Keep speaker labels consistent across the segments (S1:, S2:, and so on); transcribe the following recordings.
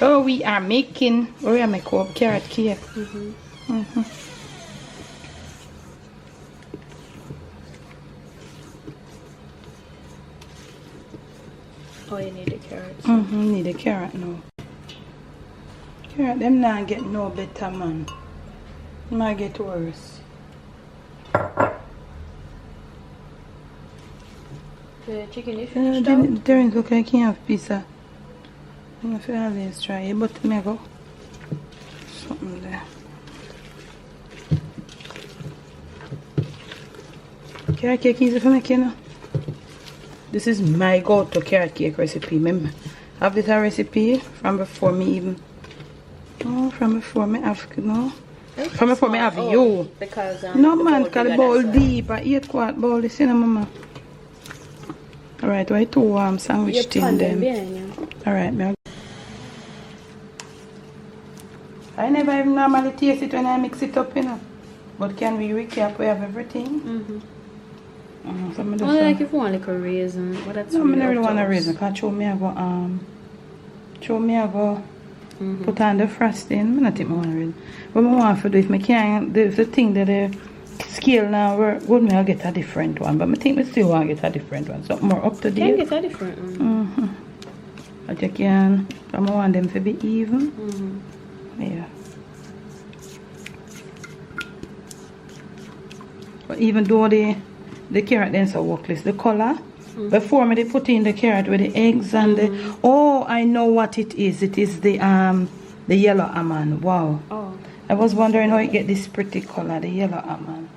S1: Oh, we are making, we are making carrot cake.
S2: Oh, you need the carrots.
S1: Need a carrot now. Carrot, them not get no better, man. Might get worse.
S2: The chicken is finished out?
S1: Darren look like he have pizza. I'm going to always try it, but me go something there. Carrot cake easy for make, you know. This is my go-to carrot cake recipe. Remember, I have this recipe from before me even. Oh, from before me have, no. From before me have you.
S2: Because,
S1: no man, because the bowl deep. I 8-quart bowl, this, you know, mama. Alright, why two sandwich tin them? Alright, I never even normally taste it when I mix it up, you know. But can we recap? We have everything.
S2: So like if you want like a raisin, but that's
S1: no, I don't really want a raisin. Cause show me I go put on the frosting. I don't think I want a raisin. What I want to do if I can't, the thing that the scale now would I'll get a different one. But I think I still want to get a different one. Something more up to date.
S2: You can get a different one.
S1: But you can. I want them to be even. Yeah. But even though the carrot then so workless, the color before me they put in the carrot with the eggs and the I know what it is. It is the yellow almond. Wow.
S2: Oh.
S1: I was wondering how it get this pretty color, the yellow almond.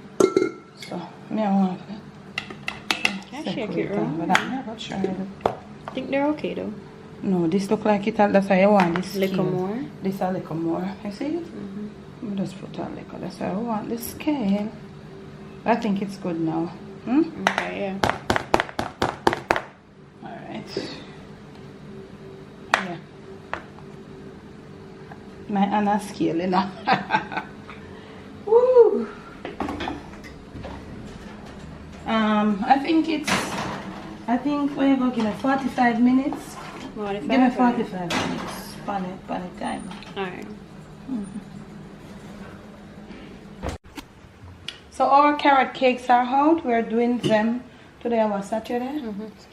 S1: So me I want
S2: to shake it around.
S1: But I never tried it.
S2: I think they're okay though.
S1: No, this look like it. That's why I want this.
S2: Little more.
S1: This a little more. You see it? Let me just put a little. That's why I want the scale. I think it's good now.
S2: Okay, yeah.
S1: Alright. Yeah. My Anna scale, you know. Woo! I think we're going to give it 45 minutes.
S2: 45?
S1: Give me 45 minutes. Pan time.
S2: Alright.
S1: So our carrot cakes are out. We're doing them today. Was Saturday.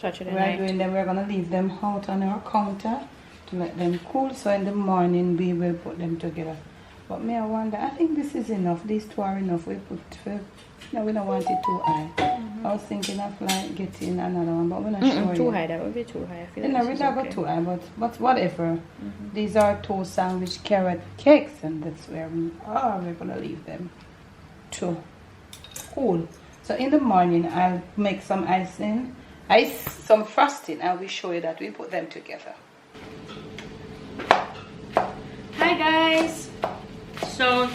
S2: Saturday
S1: We're doing them. We're gonna leave them out on our counter to let them cool. So in the morning we will put them together. But me, I wonder. I think this is enough. These two are enough. We put. No, we don't want it too high. I was thinking of like getting another one, but we're not sure.
S2: Too
S1: yet.
S2: high. That would be too high. I feel like
S1: No, we don't go too high, but whatever. These are two sandwich carrot cakes, and that's where we are. We're gonna leave them to cool. So in the morning I'll make some some frosting, and we show you that we put them together.
S2: Hi guys. So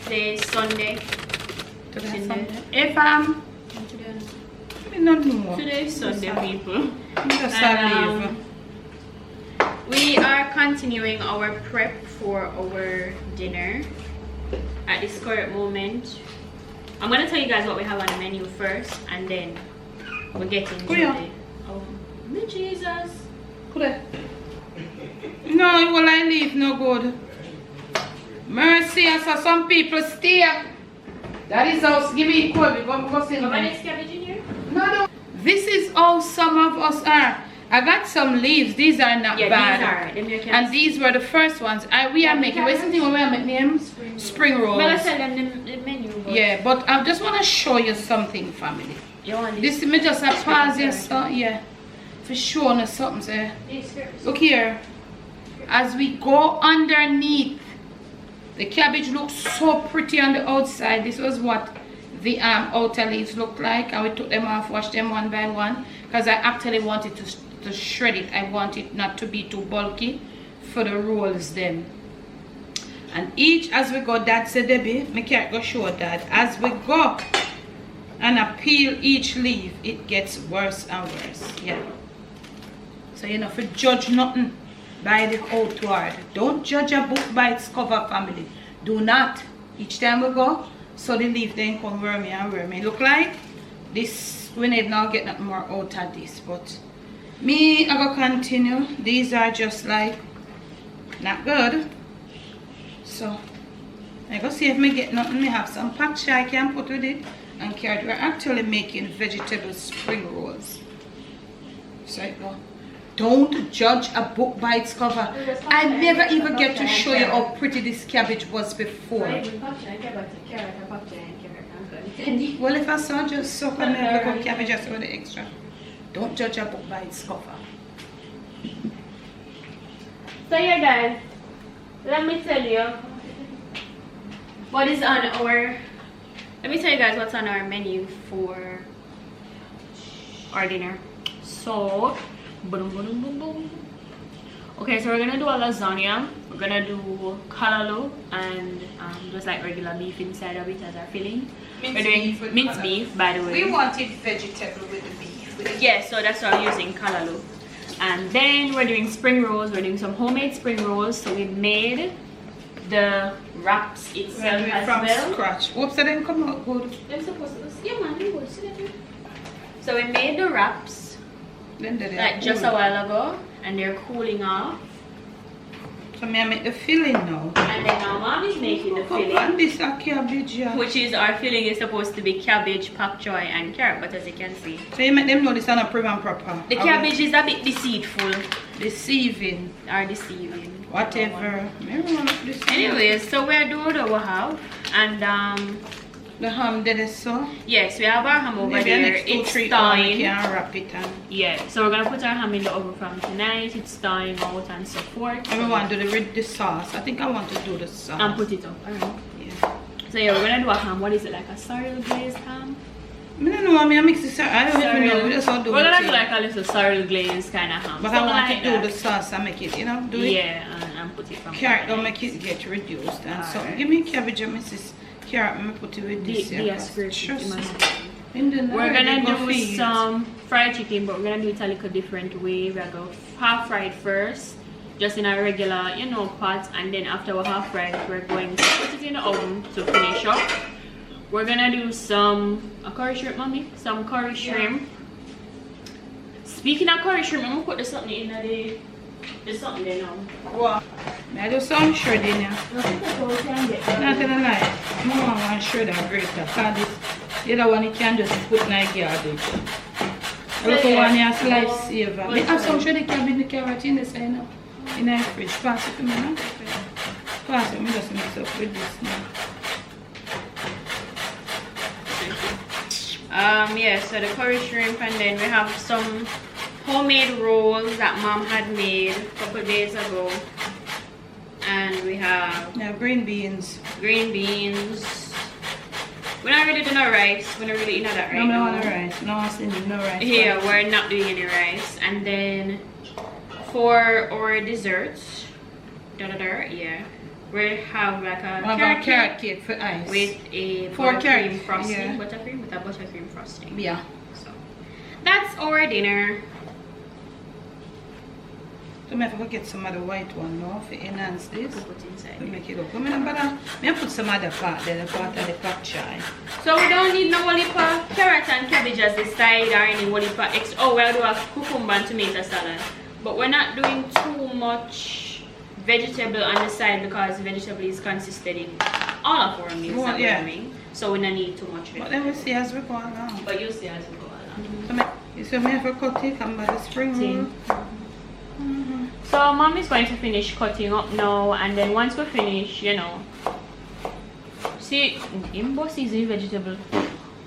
S2: today is Sunday.
S1: If
S2: Today is Sunday, people.
S1: Just
S2: And, we are continuing our prep for our dinner. At this current moment, I'm gonna tell you guys what we have on the menu first, and then we'll get into it. Oh, my Jesus!
S1: No, will I leave no good. Mercy, I saw some people stay. That is how, give me equal. We're going to go see them.
S2: Cabbage in here?
S1: No. This is how some of us are. I got some leaves. These are not bad.
S2: These are.
S1: And these were the first ones. We are making. What's the thing we are making them? Spring rolls.
S2: But I tell them the menu.
S1: Yeah, but I just want to show you something, family.
S2: You want
S1: this? Me just a pause here, so yeah. For showing us something. So. Look here. As we go underneath, the cabbage looks so pretty on the outside. This was what the outer leaves looked like, and we took them off, washed them one by one, because I actually wanted to shred it. I want it not to be too bulky for the rolls then. And each, as we go, that's a Debbie, I can't go show that. As we go and I peel each leaf, it gets worse and worse. Yeah. So you know, for judge nothing by the outward. Don't judge a book by its cover, family. Do not. Each time we go, so the leaf then come wormy and wormy. Look like this, we need now get nothing more out of this. But me, I go continue. These are just like Not good. So I go see if me get nothing. Me have some pak chai I can put with it and carrot. We're actually making vegetable spring rolls. So I go. Don't judge a book by its cover. I never even get to show you how pretty this cabbage was before. Well, if I saw just soak and make a cabbage, I saw the extra. Don't judge a book by its cover.
S2: So yeah guys, let me tell you what is on our, let me tell you guys what's on our menu for our dinner. So boom, boom, boom, boom. Okay, so we're gonna do a lasagna. We're gonna do callaloo and just like regular beef inside of it as our filling. We're doing minced beef, by the way.
S1: We wanted vegetable with the beef.
S2: Yeah, so that's why I'm using callaloo. And then we're doing spring rolls. We're doing some homemade spring rolls. So we made the wraps itself as
S1: from
S2: well.
S1: Scratch. Whoops, they didn't come out good.
S2: They're supposed to, yeah man, they good. So we made the wraps like just a while ago, and they're cooling off.
S1: So may I make the filling now?
S2: And then our mom is making the filling.
S1: And this a cabbage, yeah.
S2: Which is, our filling is supposed to be cabbage, pak choy and carrot, but as you can see.
S1: So you make them know this is not prim and proper.
S2: The cabbage is a bit deceitful.
S1: Deceiving.
S2: Or deceiving.
S1: Whatever.
S2: Anyways, so we're doing our half. And
S1: the ham did it so?
S2: yes, we have our ham over
S1: maybe
S2: there.
S1: It's
S2: thawing.
S1: can wrap it and
S2: Yeah, so we're gonna put our ham in the oven from tonight. It's thawing out and so forth.
S1: and we want to do the sauce. I think I want to do the sauce.
S2: And put it up. Alright.
S1: Yeah.
S2: So yeah, we're gonna do a ham. What is it, like a sorrel glazed ham?
S1: I don't know, I mean I mix this. I don't even know. We just all do
S2: We're
S1: it.
S2: gonna do like a little sorrel glazed kind of ham.
S1: But I want
S2: like
S1: to do
S2: that.
S1: the sauce and make it, you know, do it.
S2: Yeah, and put it from
S1: Carrot don't
S2: overnight.
S1: make it get reduced and so
S2: Alright.
S1: give me cabbage and Mrs. Carrot, I'm gonna put it with this.
S2: We're gonna do some fried chicken, but we're gonna do it a little different way. We're gonna go half fried first, just in a regular, you know, pot, and then after we're half fried, we're going to put it in the oven to finish up. We're gonna do some curry shrimp, mommy. Some curry shrimp. Speaking of curry shrimp, I'm gonna put something in the. There's something there now.
S1: What? I do some shredding now. Not gonna lie. I want to shred and grate that. This, the other one you can just put in a garbage. The other one you slice saver. We have some shredded cabbage and the carrot in the side now. In the fridge. Pass it to me now. Pass it. Let me just mix up with this now.
S2: Yeah, so the curry shrimp, and then we have some homemade rolls that mom had made a couple of days ago, and we have
S1: green beans.
S2: We're not really doing no rice. We're not really eating that right now.
S1: No rice. No, I said no rice.
S2: Yeah, we're not doing any rice. And then for our desserts, yeah, we have like a
S1: carrot cake for ice
S2: with a buttercream frosting. Yeah. Buttercream with a buttercream frosting.
S1: Yeah.
S2: So that's our dinner.
S1: So I have to get some of the white one now to enhance this.
S2: Put inside.
S1: To make it look. I put some other part there, the part of the pak chai.
S2: So we don't need no whole heap of carrot and cabbage as the side or any whole heap of extra. Oh, we'll do a cucumber and tomato salad. But we're not doing too much vegetable on the side because vegetable is consistent in all of our meals that we're doing. So we don't need too much vegetable.
S1: But then we'll see as we go along.
S2: But you'll see as we go along.
S1: So I have to cut it and by the spring roll.
S2: So mom is going to finish cutting up now, and then once we finish, you know, see, emboss is a vegetable.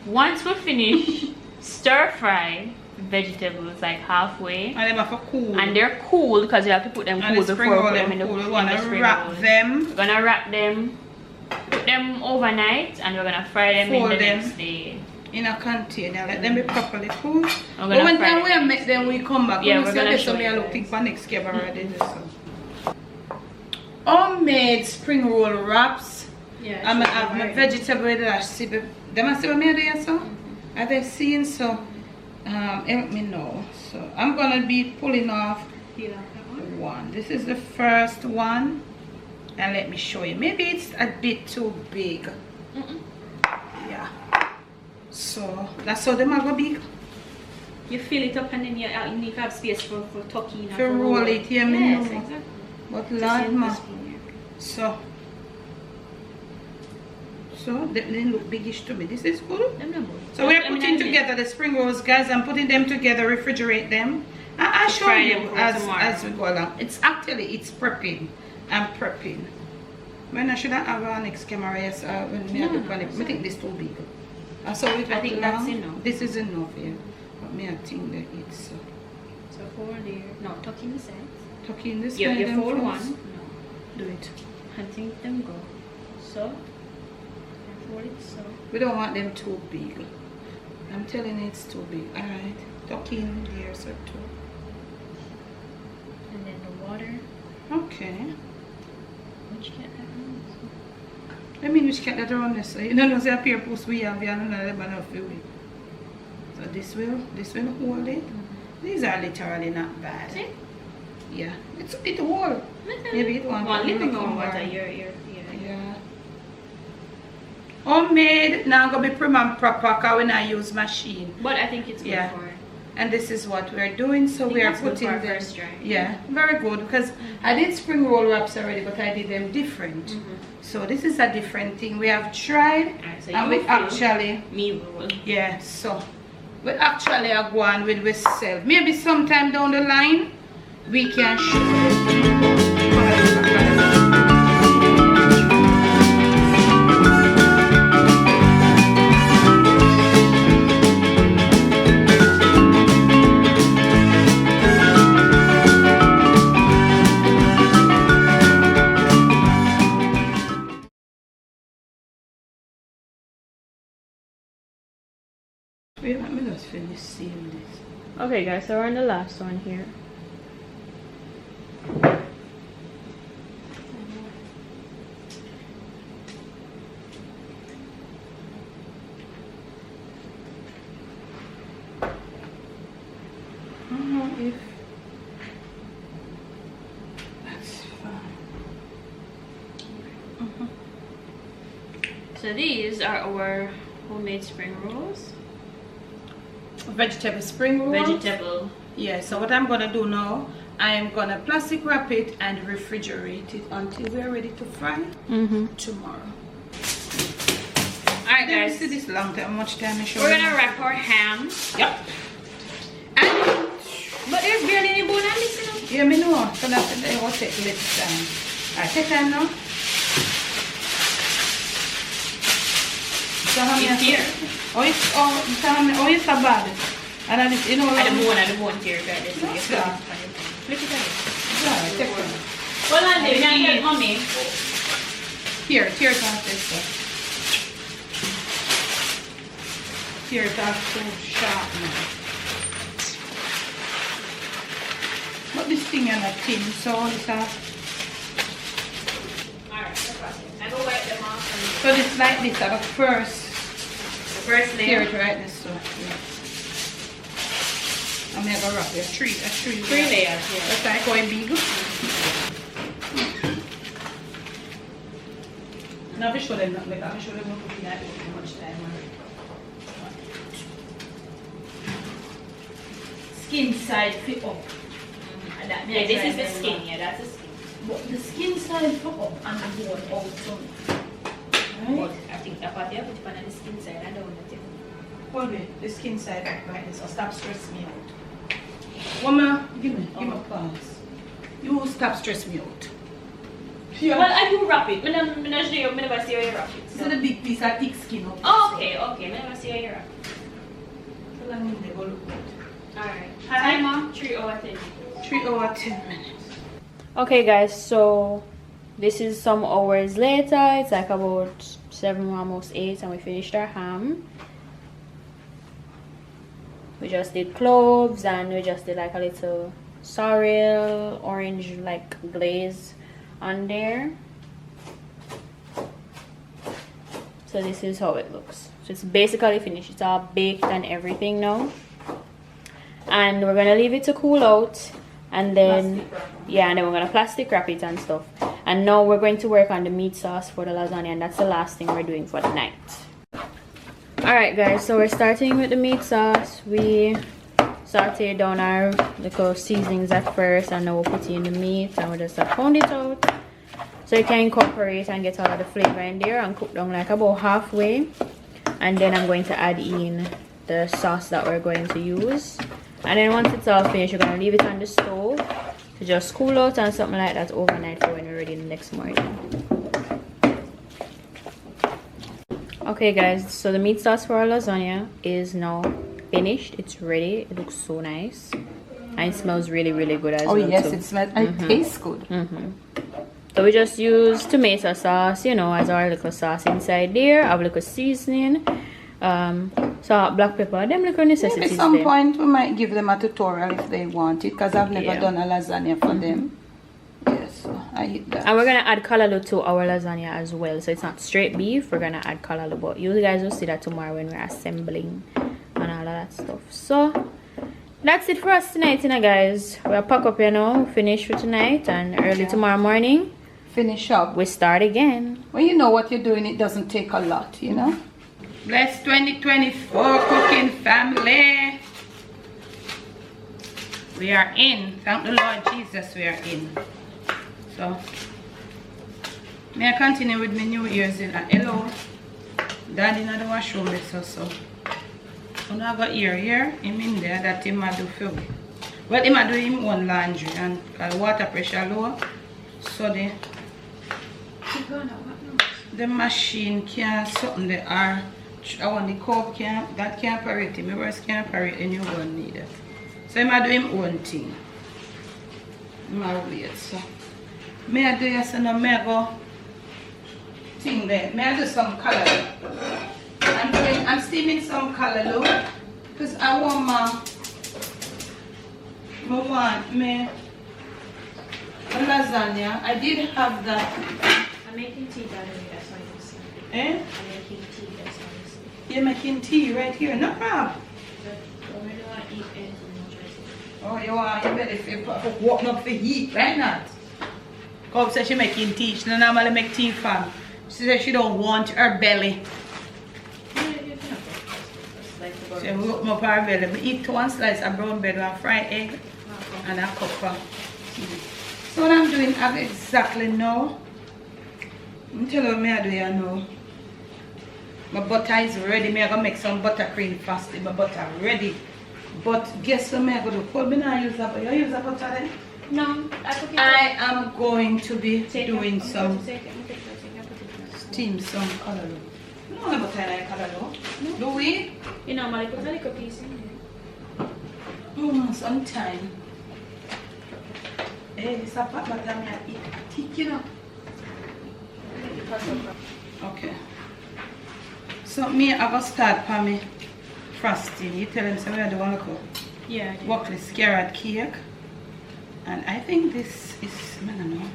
S2: Once we finish stir fry vegetables like halfway,
S1: and them have to cool.
S2: And they're cool because you have to put them cool before we put them in the
S1: cool.
S2: spring
S1: We're gonna wrap them.
S2: We're gonna wrap them, put them overnight, and we're gonna fry them in the next day.
S1: In a container, let them be properly cool.
S2: But
S1: when time we make them, we come back.
S2: Yeah, we're gonna
S1: show you. Look for next camera already. Homemade spring roll wraps.
S2: Yeah.
S1: I'm gonna have my vegetable that I see. Them I see what I do so. Are they seeing so? Help me know. So I'm gonna be pulling off one. This is the first one, and let me show you. Maybe it's a bit too big. Yeah. So that's how them are gonna be.
S2: You fill it up and then you need to have space for tucking.
S1: For roll it, yeah,
S2: yes, exactly.
S1: But Lord, ma. So they look biggish to me. This is good. So we're putting together the spring rolls, guys. I'm putting them together, refrigerate them. I'll show you as we go along. It's prepping. I'm prepping. When I should have our next camera, yes, when we have it, I think this too big. So I think that's enough. This is enough, yeah. But me, I think that it's so
S2: fold there. No, tuck in the sides.
S1: Tuck in this.
S2: Yeah, you fold one. No.
S1: Do it.
S2: I think them go. So fold it so.
S1: We don't want them too big. I'm telling you, it's too big. Alright. Tuck in there, so too.
S2: And then the water.
S1: Okay.
S2: Which cat that runs?
S1: I mean, which cat that run this? You know, the pair post we have, you know, so this will hold it. These are literally not bad.
S2: See?
S1: Yeah, it hold. Maybe it won't.
S2: One little more water. Yeah.
S1: Homemade. Now gonna be prim and proper because when I use machine.
S2: But I think it's good for it.
S1: And this is what we're doing. So we are putting them.
S2: First try.
S1: Yeah, very good because I did spring roll wraps already, but I did them different. So this is a different thing. We have tried,
S2: so
S1: and we actually
S2: roll.
S1: Yeah. So we actually are going with Zelle. Maybe sometime down the line we can show it. Wait, let me just finish seeing this.
S2: Okay guys, so we're on the last one here.
S1: I don't know if that's fine.
S2: So these are our homemade spring rolls.
S1: Vegetable spring roll.
S2: Vegetable.
S1: Yeah, so what I'm gonna do now, I'm gonna plastic wrap it and refrigerate it until we're ready to fry tomorrow.
S2: Alright guys,
S1: see this long time, much time
S2: we're gonna wrap our ham.
S1: Yep.
S2: And but there's barely any bone on this, you know.
S1: Yeah, me know. So that's it will take less time. Alright, take time now.
S2: It's here.
S1: It's a bad. And then it's, you know,
S2: I the bone here, guys.
S1: No, sir.
S2: Look at that.
S1: Yeah, take one.
S2: Well, I'm doing mommy.
S1: Here it off this stuff. Here it off so sharp now. But this thing is not thin, so it's off.
S2: Alright, I go wipe them off.
S1: So it's like this at the first.
S2: First layer.
S1: Here, right this so yeah. I'm gonna wrap it. Three
S2: layers, yeah.
S1: That's like going big. Now I show them not like I show them not cooking that too much time already. Skin side fit up.
S2: Yeah, this is the skin, yeah, that's the skin.
S1: But the skin side fit up and the bone out so.
S2: But I think that part there, put it on the skin side and down the tip.
S1: Hold me, the skin side up like this, or stop stressing me out. One more, give me a pass. You stop stressing me out.
S2: Yeah. Well, I do wrap it. I never see how you wrap it.
S1: So the big piece of thick skin up.
S2: Oh, okay. I never see how you wrap it.
S1: So long they go look good.
S2: Alright. Timer, 3 hours 10 minutes.
S1: 3 hours 10 minutes.
S2: Okay guys, so this is some hours later. It's like about 7, almost 8, and we finished our ham. We just did cloves and we just did like a little sorrel orange like glaze on there. So this is how it looks. So it's basically finished. It's all baked and everything now, and we're gonna leave it to cool out, and then and then we're gonna plastic wrap it and stuff. And now we're going to work on the meat sauce for the lasagna, and that's the last thing we're doing for the night. Alright guys, so we're starting with the meat sauce. We saute down our little seasonings at first, and then we'll put it in the meat and we'll just pound it out. So you can incorporate and get all of the flavor in there and cook down like about halfway. And then I'm going to add in the sauce that we're going to use. And then once it's all finished, you're going to leave it on the stove to just cool out and something like that overnight for when you're ready the next morning. Okay guys, so the meat sauce for our lasagna is now finished. It's ready. It looks so nice. And it smells really, really good as well.
S1: Oh yes,
S2: too.
S1: it smells and it tastes good.
S2: So we just use tomato sauce, you know, as our little sauce inside there. Have a little seasoning, salt, black pepper, them little necessities.
S1: Maybe at some point we might give them a tutorial if they want it, because I've never done a lasagna for them. Yes, so I eat that.
S2: And we're gonna add callaloo to our lasagna as well. So it's not straight beef. We're gonna add callaloo, but you guys will see that tomorrow when we're assembling and all of that stuff. So that's it for us tonight, you know, guys. We'll pack up, you know, finish for tonight, and early tomorrow morning
S1: finish up.
S2: We start again.
S1: When you know what you're doing, it doesn't take a lot, you know. Bless 2024 cooking family. We are in. Thank the Lord Jesus, we are in. So may I continue with my New Year's in hello. Daddy in the washroom so. When I got here, him in there that him a do for me. Well, him a do him own laundry and water pressure low. So the machine can't something they are. I want the cup can't operate it. My worst can't operate and you won't need it. So him a do him own thing. Him a wait so. May I do yes and no may I go thing there. May I do some color. I'm steaming some callaloo because I want my lasagna. I did have that.
S2: I'm making tea, by the way, that's why you see.
S1: Eh?
S2: I'm making tea, that's why you see.
S1: You're making tea right here, no problem.
S2: But I don't want to eat anything.
S1: Oh, you want your belly for walking up for heat, right now? Cobb says she's making tea. She don't normally make tea for. She says she don't want her belly. So we open up our belly. We eat one slice of brown bread, one fried egg, and a cup of tea. So what I'm doing, I exactly know. I'm telling you what I do here now. My butter is ready. I'm going to make some buttercream frosting. My butter ready. But guess what I'm going to do? Cold, I not use that, but you use that butter then?
S2: No,
S1: I am going to be doing some steam some callaloo. No, I'm not like callaloo. Do we?
S2: You know, I put a little piece in there.
S1: Sometime. Hey, this is a pot butter I eat. Thick, you know. Okay. So me, I go start for me frosting. You tell them somewhere I do want to go.
S2: Yeah.
S1: Walkless carrot cake. And I think this is, I don't know.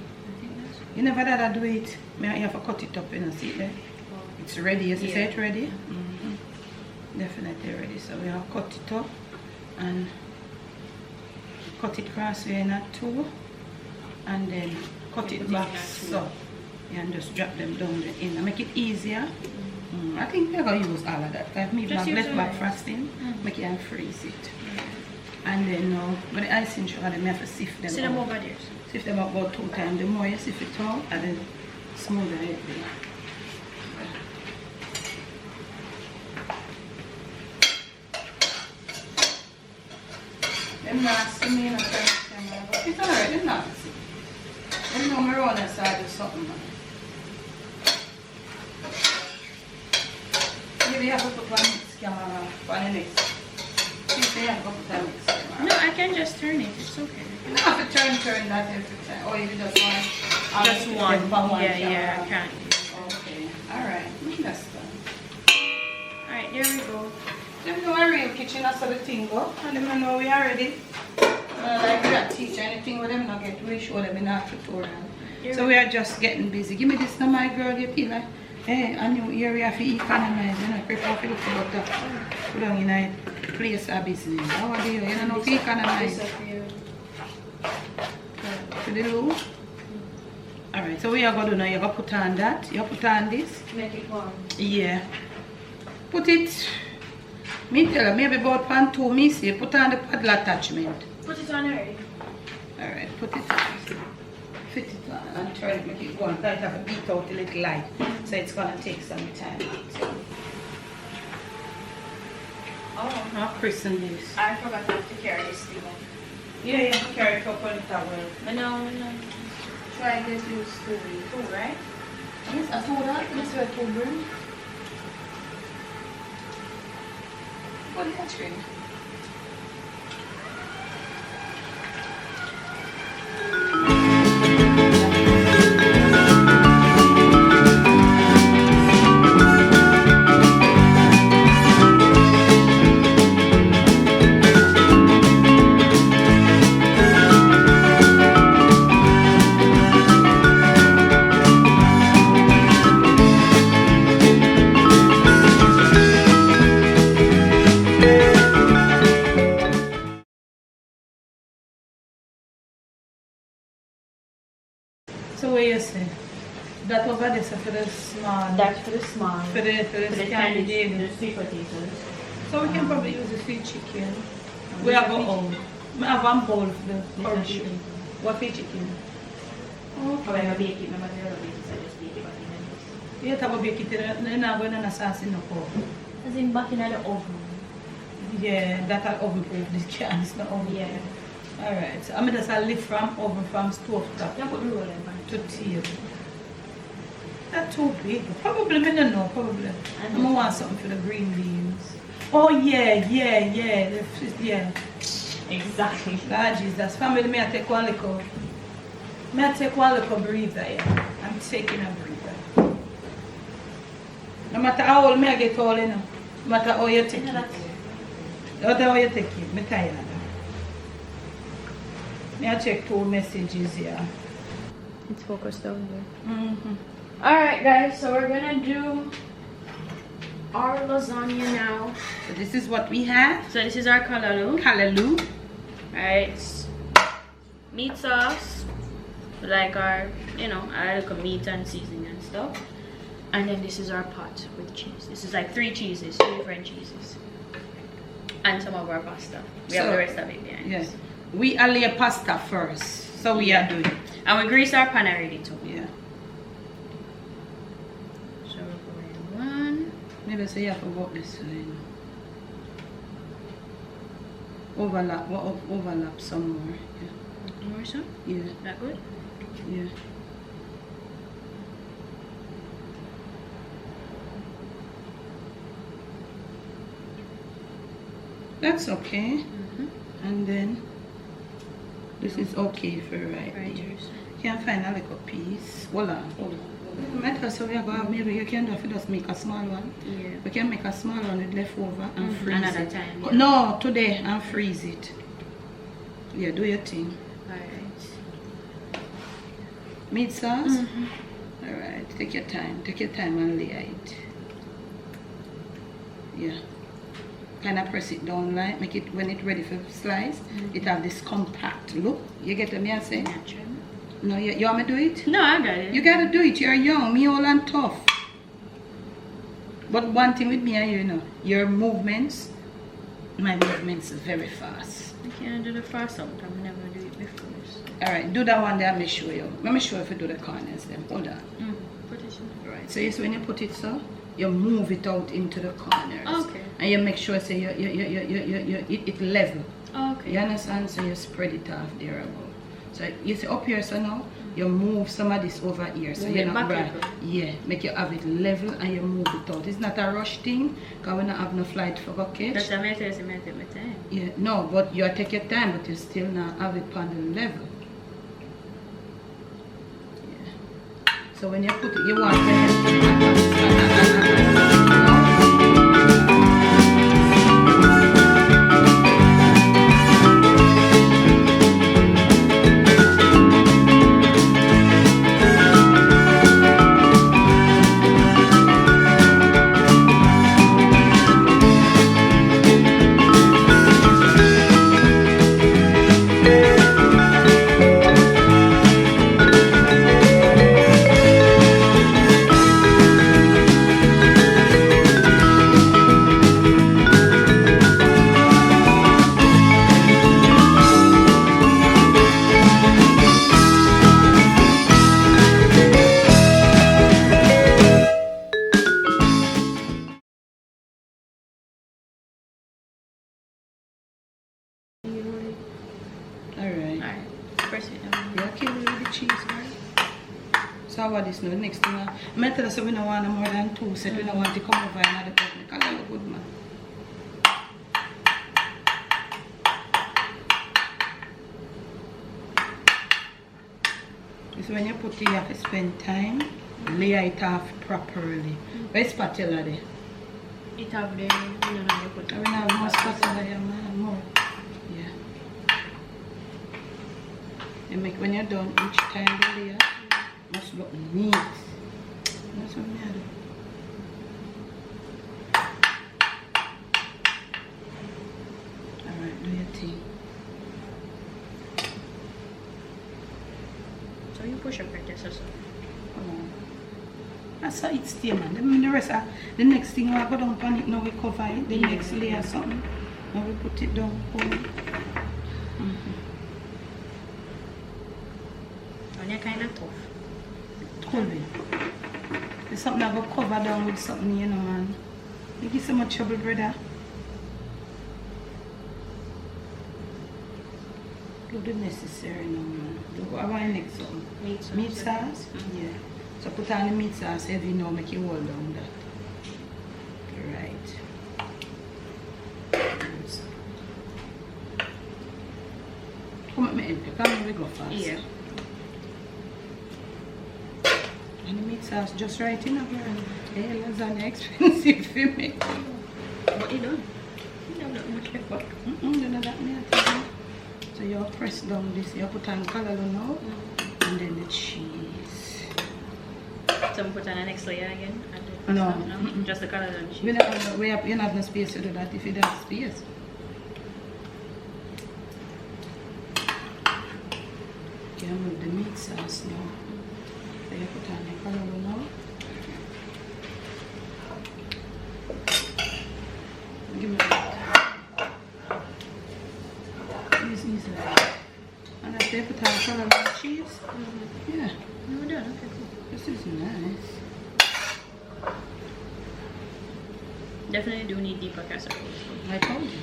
S1: You never did I do it. You have to cut it up, you know, see it there? It's ready, yes, you say it ready? Definitely ready. So we have cut it up and cut it crossway in that too. And then cut it back so. Yeah, and just drop them down in and make it easier. I think we're going to use all of that. Like me, just left back frosting, make it and freeze it. And then with the icing sugar, then we have to sift them.
S2: Sit them over there.
S1: Sift them up about 2 times. The more you sift it out, and then smoother it. Them not see me in the camera, but it's alright, them not see. Them know me run aside or something. Maybe you have to put one next camera on the next. See, you have to put one next camera.
S2: No, I can just turn it, it's okay.
S1: You don't have to turn that every time. Or you just want
S2: Just one.
S1: Yeah,
S2: yeah, I can't.
S1: Okay, alright. That's done.
S2: Alright, there we go.
S1: Them know our real kitchen, that's how the thing go. And them know we are ready. Like we are teach anything with them, not get we show them in our tutorial. So we are just getting busy. Give me this now, my girl. You feel like, hey, I know here we have to economize. You know, prepare for the butter. Put on in a place of business. How are you? You don't know if you economize. To the loo. Alright, so we are going to do now. You're going to put on that. You put on this.
S2: Make it warm.
S1: Yeah. Put it Me tell her, maybe about pan 2, me say, put on the paddle attachment.
S2: Put it on already.
S1: Alright, put it on. Fit it on and turn it, make it go on. Try to have a beat out a little light. So it's gonna take some time.
S2: Oh.
S1: I'll christen this.
S2: I forgot to carry this thing.
S1: Yeah, carry it up on the towel.
S2: No. Try this use two, right? Yes, I saw that. This is two room. What is that screen?
S1: So what you say? That over there so for the small.
S2: That's for the small.
S1: For the candy.
S2: The sweet potatoes.
S1: So we can probably use the sweet chicken. We have one bowl for the curry. What sweet chicken?
S2: Okay. I bake it. Remember the other day, so I just bake it back in the
S1: You have to bake it. Then I'm going to sauce in the pot.
S2: As in back in the oven.
S1: Yeah, that are oven proof. This can is not oven.
S2: Yeah.
S1: Alright, so I'm just a lift from oven from stove top
S2: You put the roll in.
S1: to table. That's too big. Probably, I don't know, probably. I'm gonna want something for the green beans. Oh yeah. Yeah.
S2: Exactly.
S1: Lord Jesus, family, may I take one little breather, yeah. I'm taking a breather. No matter how old I get old, you know. No matter how you take it. No matter how you take it, I'm tired. I check 2 messages here.
S2: It's focused over there. Alright guys, so we're gonna do our lasagna now.
S1: So this is what we have.
S2: So this is our kalaloo.
S1: Kalaloo.
S2: Alright. Meat sauce. Like our, I like a meat and seasoning and stuff. And then this is our pot with cheese. This is like 3 cheeses, 3 different cheeses. And some of our pasta. We have the rest of it behind us.
S1: We are lay pasta first. So we are doing it.
S2: And we grease our pan already too.
S1: Yeah.
S2: So we're going 1.
S1: Maybe say you have to walk this way. Overlap somewhere. Yeah.
S2: More so?
S1: Yeah.
S2: That good?
S1: Yeah. That's okay. And then this is okay for right here. Can't find a little piece. Hold on. Matter so we are going maybe you can just make a small one.
S2: Yeah.
S1: We can make a small one with leftover and freeze
S2: Another
S1: it.
S2: time. Yeah.
S1: No, today and freeze it. Yeah, do your thing.
S2: Alright.
S1: Meat sauce? Alright, take your time. Take your time and lay it. Yeah. Kind of press it down like, make it, when it's ready for slice, it have this compact look. You get what me I say?
S2: Natural.
S1: No, you want me to do it?
S2: No, I got it.
S1: You gotta do it, you're young, me old and tough. But one thing with me and your movements, my movements are very fast.
S2: I can't do the fast sometimes, I'm never do it before.
S1: Alright, do that one there, let me show you. Let me show you if you do the corners then. Hold on.
S2: Put it in.
S1: Right, so you see when you put it so, you move it out into the corners.
S2: Okay.
S1: And you make sure say it level.
S2: Okay.
S1: You understand? So you spread it off there about. So you see up here so now, you move some of this over here. So you're not right. Yeah, make you have it level and you move it out. It's not a rush thing, because we don't have no flight for go catch.
S2: That's a method, time.
S1: Yeah, no, but you take your time, but you still not have it on the level. Yeah. So when you put it, you want
S2: press it down.
S1: Yeah, kill it with the cheese, right? So what this now? The next thing, I tell us we don't want more than 2 sets. We don't want to come over and the oven. Because I look good, man. It's when you put it, you have to spend time, layer it off properly. Where's spatula there?
S2: It have the, you know, how you put
S1: I will have more spatula here, man. More. Yeah. You make when you're done each time the layer must look neat. That's what I do. Alright, do your thing.
S2: So you push up right there, so.
S1: Come on. That's how it stay, man. The rest of the next thing we go down on it now, we cover it. The next layer something. Now we put it down.
S2: And you're kind of tough.
S1: Totally. There's something I go cover down with something, you know, man. You give so much trouble, brother. Do the necessary now, man. Do what I want next something. Meat sauce? Yeah. So put on the meat sauce heavy now, make you hold down that. Right. Come at me, Emke. Come on, we go fast.
S2: Yeah.
S1: And the meat sauce just right in over. Hey, lasagna expensive for me.
S2: What you done? You don't know much effort.
S1: None of that, me, I tell you. So you press down this, you put on callaloo now, and then the cheese.
S2: So we put on the next layer again?
S1: No.
S2: Just the color and cheese.
S1: You don't have no space to do that if you don't have space. You can move the meat sauce now. So you put on the callaloo now. Give me that. This is and after you put on callaloo and cheese. Yeah.
S2: No, we're done. Okay, cool.
S1: This is nice.
S2: Definitely do need deeper casserole.
S1: I told you.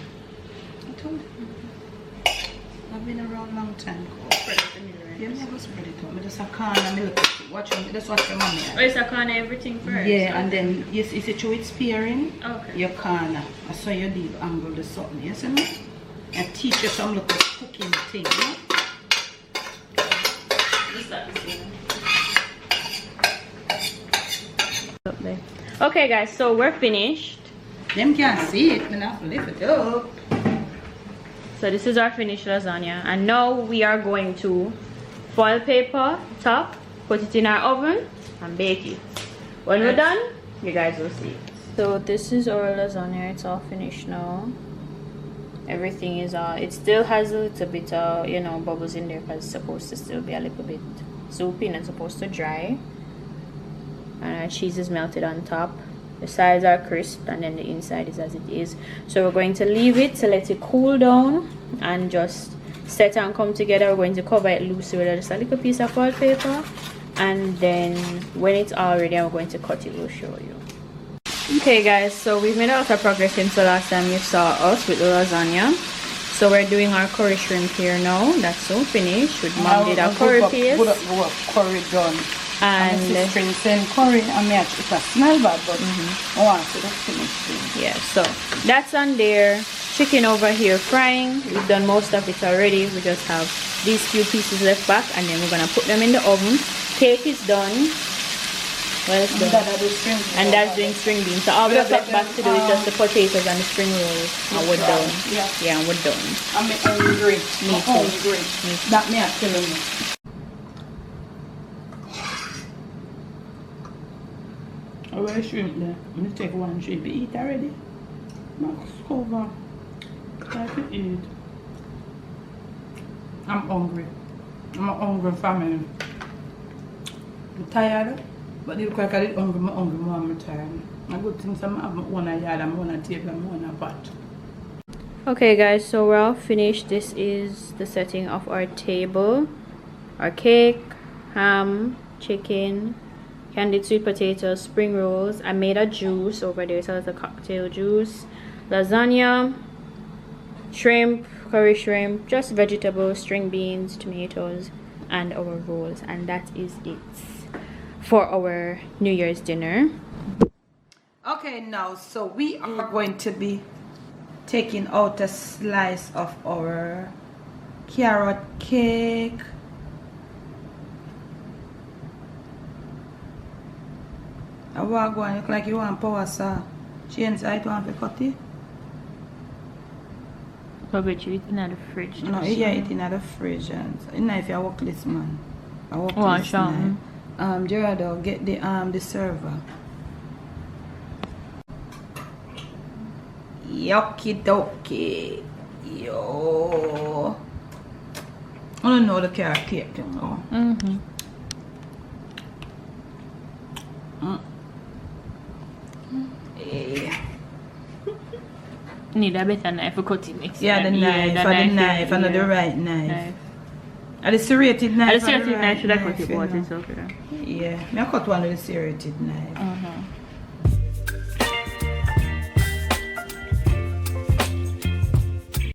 S1: I've been around a long time.
S2: Spread it in the middle, right?
S1: Yeah, never spread it out. I just a can and I look at it. Watch me. Just watch your mommy.
S2: Oh, it's a can everything first?
S1: Yeah, and then you see through it's spearing.
S2: Okay.
S1: Your can. I saw you deep angle the something. You see me? I teach you some little cooking thing. You know?
S2: Just like this, up there. Okay, guys, so we're finished.
S1: Them can't see it. I'm have to lift it up.
S2: So this is our finished lasagna, and now we are going to foil paper top, put it in our oven and bake it. When we're done, you guys will see. So this is our lasagna. It's all finished now. Everything is it still has a little bit of, you know, bubbles in there because it's supposed to still be a little bit soupy and it's supposed to dry. And our cheese is melted on top. The sides are crisp and then the inside is as it is. So we're going to leave it to let it cool down and just set and come together. We're going to cover it loosely with just a little piece of foil paper, and then when it's all ready, I'm going to cut it. We'll show you. Okay guys, so we've made a lot of progress since the last time you saw us with the lasagna. So we're doing our curry shrimp here now. That's so finished. With mom did our curry paste.
S1: Curry done.
S2: And
S1: sister send curry and me actually it smell bad, but I want to finish.
S2: Yeah, so that's on there. Chicken over here frying. We've done most of it already. We just have these few pieces left back, and then we're gonna put them in the oven. Cake is done. Well, it's done. And that's doing string beans. So all we have left back to do is just the potatoes and the spring rolls, and we're done. Yeah, and we're done.
S1: I'm hungry. Me too. That me are killing me. I will shrimp there. I'm going to take one shrimp. You eat already? Max, cover. Try to eat. I'm hungry. I'm a hungry family. I'm tired, but it's like I did hungry. I'm hungry more. I'm tired. My good things I'm having one a yard, I'm one a table, I'm one a pot.
S2: Okay guys, so we're all finished. This is the setting of our table. Our cake, ham, chicken, candied sweet potatoes, spring rolls. I made a juice over there, so it's a cocktail juice, lasagna, shrimp, curry shrimp, just vegetables, string beans, tomatoes, and our rolls, and that is it for our New Year's dinner.
S1: Okay, now so we are going to be taking out a slice of our carrot cake. I want to look like you want power saw. She inside want to cut it.
S2: Probably you eat in the fridge.
S1: No, yeah, it in the fridge. And so, if you work this man. I work
S2: Oh,
S1: this man. Gerardo, get the server. Yucky dokie. Yo. I don't know the carrot cake, you know. Yeah.
S2: Need a better knife for cutting next
S1: Yeah,
S2: time.
S1: the knife, and the right knife. And the serrated knife.
S2: The serrated knife should I cut it, but it's okay.
S1: Yeah, I cut one with the serrated knife.